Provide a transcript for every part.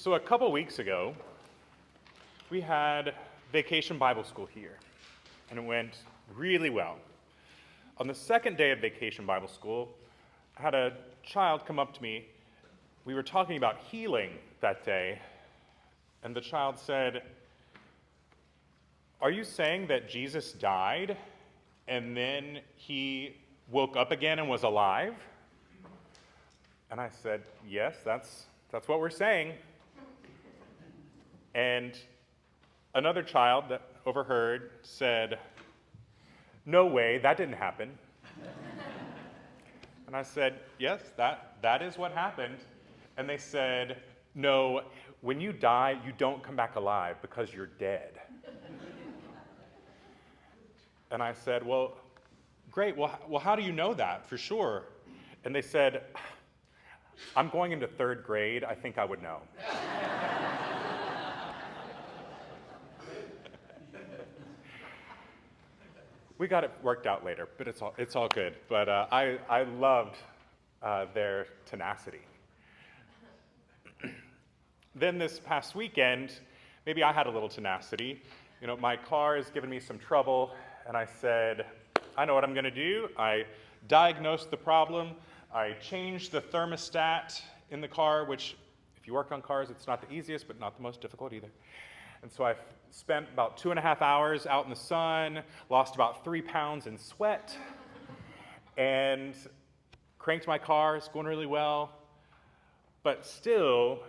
So a couple weeks ago, we had Vacation Bible School here, and it went really well. On the second day of Vacation Bible School, I had a child come up to me. We were talking about healing that day, and the child said, "Are you saying that Jesus died, and then he woke up again and was alive?" And I said, "Yes, that's what we're saying." And another child that overheard said, "No way, that didn't happen." And I said, "Yes, that is what happened." And they said, "No, when you die, you don't come back alive because you're dead." And I said, "Well, great, well, how do you know that for sure?" And they said, "I'm going into third grade, I think I would know." We got it worked out later, but it's all good. But I loved their tenacity. Then this past weekend, maybe I had a little tenacity. You know, my car is giving me some trouble, and I said, I know what I'm going to do. I diagnosed the problem. I changed the thermostat in the car, which, if you work on cars, it's not the easiest, but not the most difficult either. And so I spent about 2.5 hours out in the sun, lost about 3 pounds in sweat, and cranked my car. It's going really well. But still,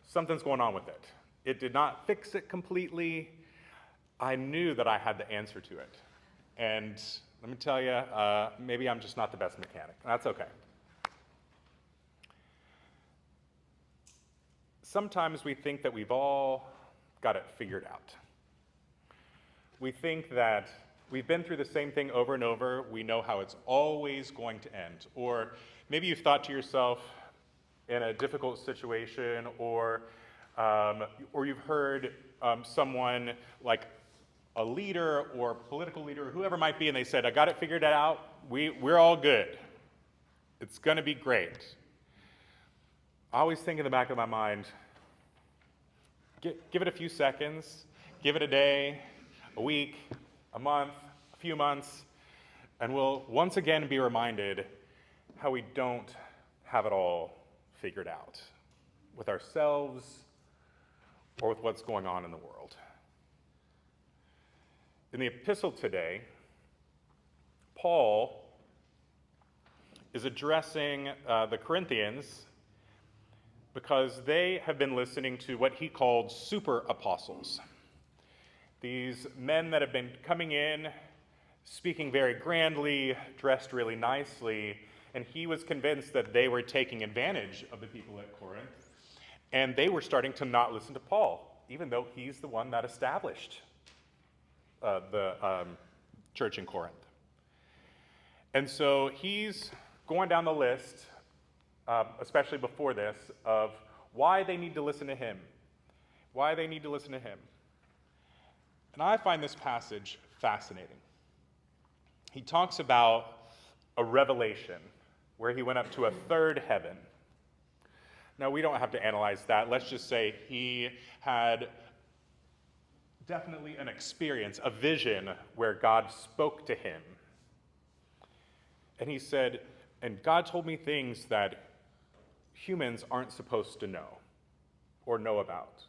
something's going on with it. It did not fix it completely. I knew that I had the answer to it. And let me tell you, maybe I'm just not the best mechanic. That's okay. Sometimes we think that we've all got it figured out. We think that we've been through the same thing over and over. We know how it's always going to end. Or maybe you've thought to yourself in a difficult situation, or you've heard someone like a leader or political leader, or whoever it might be, and they said, "I got it figured out. We're all good. It's going to be great." I always think in the back of my mind, give it a few seconds, give it a day, a week, a month, a few months, and we'll once again be reminded how we don't have it all figured out with ourselves or with what's going on in the world. In the epistle today, Paul is addressing the Corinthians because they have been listening to what he called super apostles. These men that have been coming in, speaking very grandly, dressed really nicely, and he was convinced that they were taking advantage of the people at Corinth, and they were starting to not listen to Paul, even though he's the one that established the church in Corinth. And so he's going down the list, especially before this, of why they need to listen to him. Why they need to listen to him. And I find this passage fascinating. He talks about a revelation where he went up to a third heaven. Now, we don't have to analyze that. Let's just say he had definitely an experience, a vision where God spoke to him. And he said, and God told me things that humans aren't supposed to know or know about.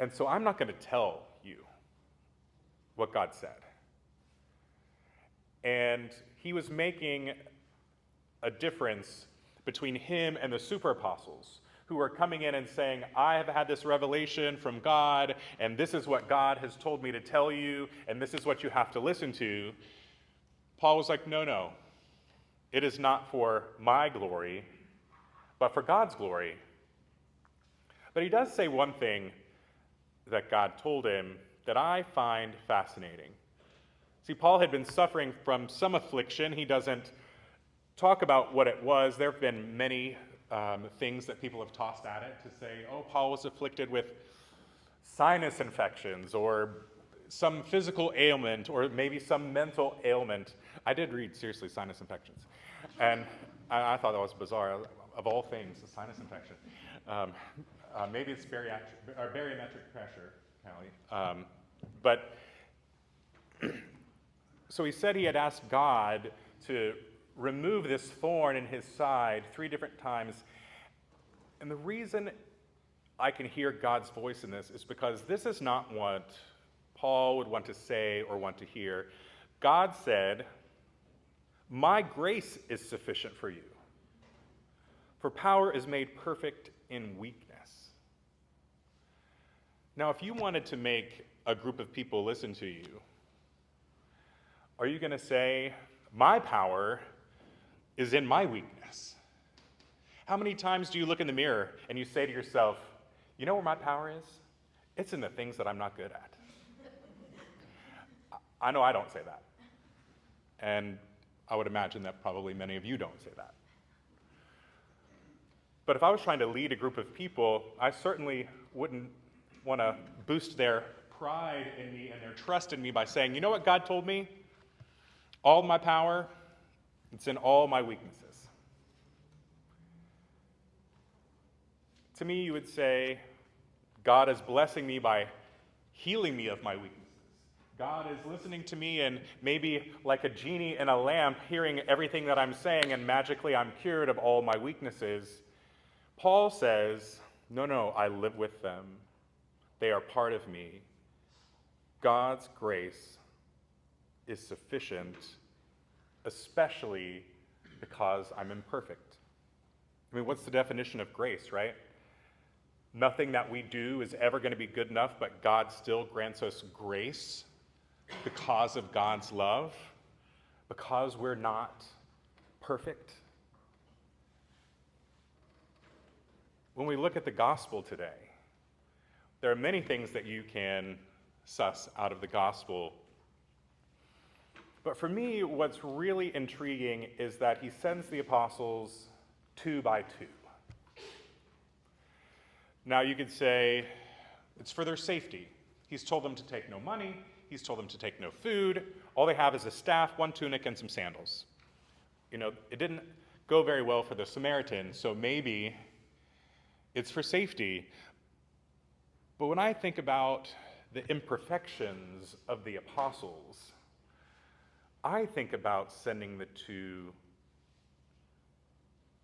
And so I'm not going to tell you what God said. And he was making a difference between him and the super apostles who were coming in and saying, I have had this revelation from God, and this is what God has told me to tell you, and this is what you have to listen to. Paul was like, no. It is not for my glory, but for God's glory. But he does say one thing that God told him that I find fascinating. See, Paul had been suffering from some affliction. He doesn't talk about what it was. There have been many things that people have tossed at it to say, oh, Paul was afflicted with sinus infections or some physical ailment or maybe some mental ailment. I did read, seriously, sinus infections. And I thought that was bizarre. Of all things, a sinus infection. Maybe it's barometric pressure, Callie. But so he said he had asked God to remove this thorn in his side 3 different times. And the reason I can hear God's voice in this is because this is not what Paul would want to say or want to hear. God said, "My grace is sufficient for you, for power is made perfect in weakness." Now, if you wanted to make a group of people listen to you, are you going to say, "My power is in my weakness"? How many times do you look in the mirror and you say to yourself, "You know where my power is? It's in the things that I'm not good at"? I know I don't say that. And I would imagine that probably many of you don't say that. But if I was trying to lead a group of people, I certainly wouldn't want to boost their pride in me and their trust in me by saying, "You know what God told me? All my power, it's in all my weaknesses." To me, you would say, God is blessing me by healing me of my weaknesses. God is listening to me and maybe like a genie in a lamp, hearing everything that I'm saying, and magically I'm cured of all my weaknesses. Paul says, no, I live with them. They are part of me. God's grace is sufficient, especially because I'm imperfect. I mean, what's the definition of grace, right? Nothing that we do is ever going to be good enough, but God still grants us grace because of God's love, because we're not perfect. When we look at the gospel today, there are many things that you can suss out of the gospel. But for me, what's really intriguing is that he sends the apostles 2 by 2. Now you could say it's for their safety. He's told them to take no money. He's told them to take no food. All they have is a staff, 1 tunic, and some sandals. You know, it didn't go very well for the Samaritan, so maybe it's for safety. But when I think about the imperfections of the apostles, I think about sending the 2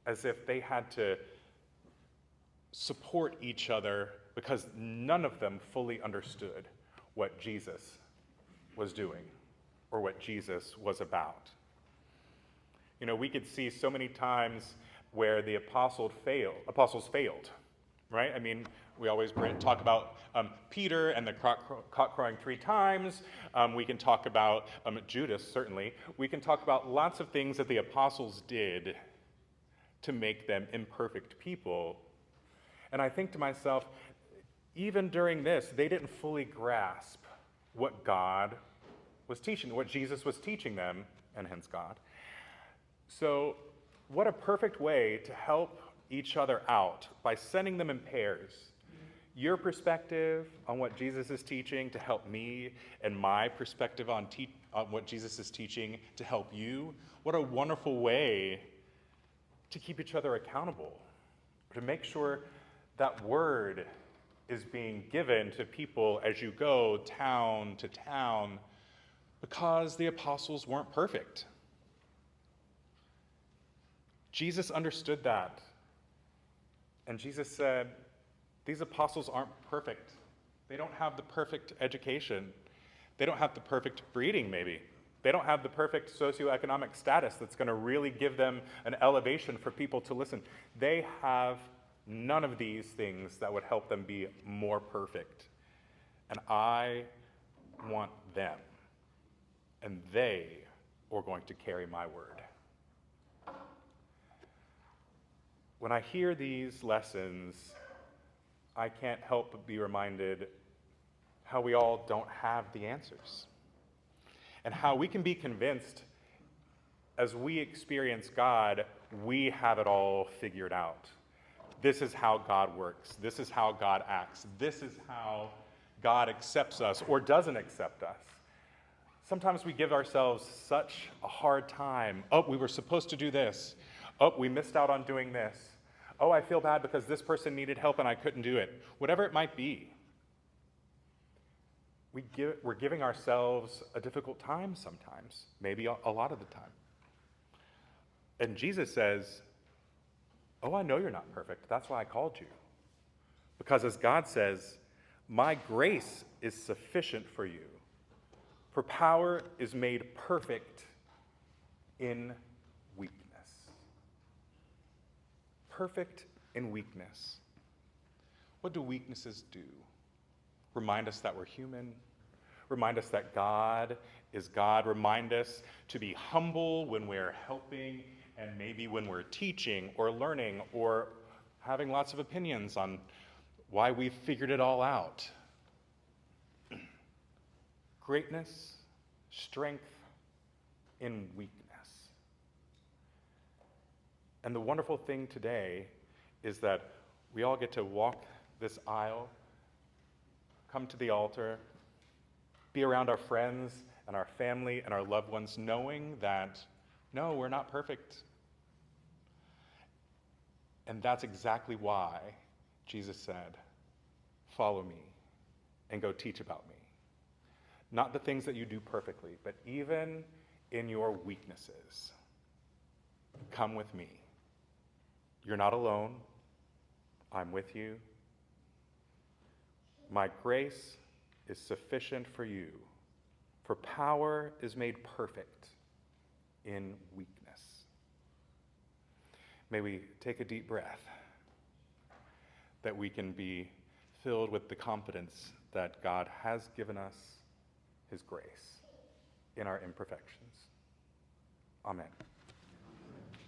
as if they had to support each other because none of them fully understood what Jesus was doing or what Jesus was about. You know, we could see so many times where the apostles failed, right? I mean, we always talk about Peter and the cock crowing 3 times. We can talk about Judas, certainly. We can talk about lots of things that the apostles did to make them imperfect people. And I think to myself, even during this, they didn't fully grasp what God was teaching, what Jesus was teaching them, and hence God. So what a perfect way to help each other out by sending them in pairs. Your perspective on what Jesus is teaching to help me, and my perspective on what Jesus is teaching to help you. What a wonderful way to keep each other accountable, to make sure that word is being given to people as you go town to town, because the apostles weren't perfect. Jesus understood that. And Jesus said, these apostles aren't perfect. They don't have the perfect education. They don't have the perfect breeding, maybe. They don't have the perfect socioeconomic status that's going to really give them an elevation for people to listen. They have none of these things that would help them be more perfect. And I want them. And they are going to carry my word. When I hear these lessons, I can't help but be reminded how we all don't have the answers. And how we can be convinced as we experience God, we have it all figured out. This is how God works. This is how God acts. This is how God accepts us or doesn't accept us. Sometimes we give ourselves such a hard time. Oh, we were supposed to do this. Oh, we missed out on doing this. Oh, I feel bad because this person needed help and I couldn't do it. Whatever it might be. We're giving ourselves a difficult time sometimes, maybe a lot of the time. And Jesus says, oh, I know you're not perfect. That's why I called you. Because as God says, my grace is sufficient for you. For power is made perfect in weakness. Perfect in weakness. What do weaknesses do? Remind us that we're human. Remind us that God is God. Remind us to be humble when we're helping and maybe when we're teaching or learning or having lots of opinions on why we've figured it all out. Greatness, strength in weakness. And the wonderful thing today is that we all get to walk this aisle, come to the altar, be around our friends and our family and our loved ones, knowing that, no, we're not perfect. And that's exactly why Jesus said, follow me and go teach about me. Not the things that you do perfectly, but even in your weaknesses, come with me. You're not alone. I'm with you. My grace is sufficient for you, for power is made perfect in weakness. May we take a deep breath, that we can be filled with the confidence that God has given us his grace in our imperfections. Amen.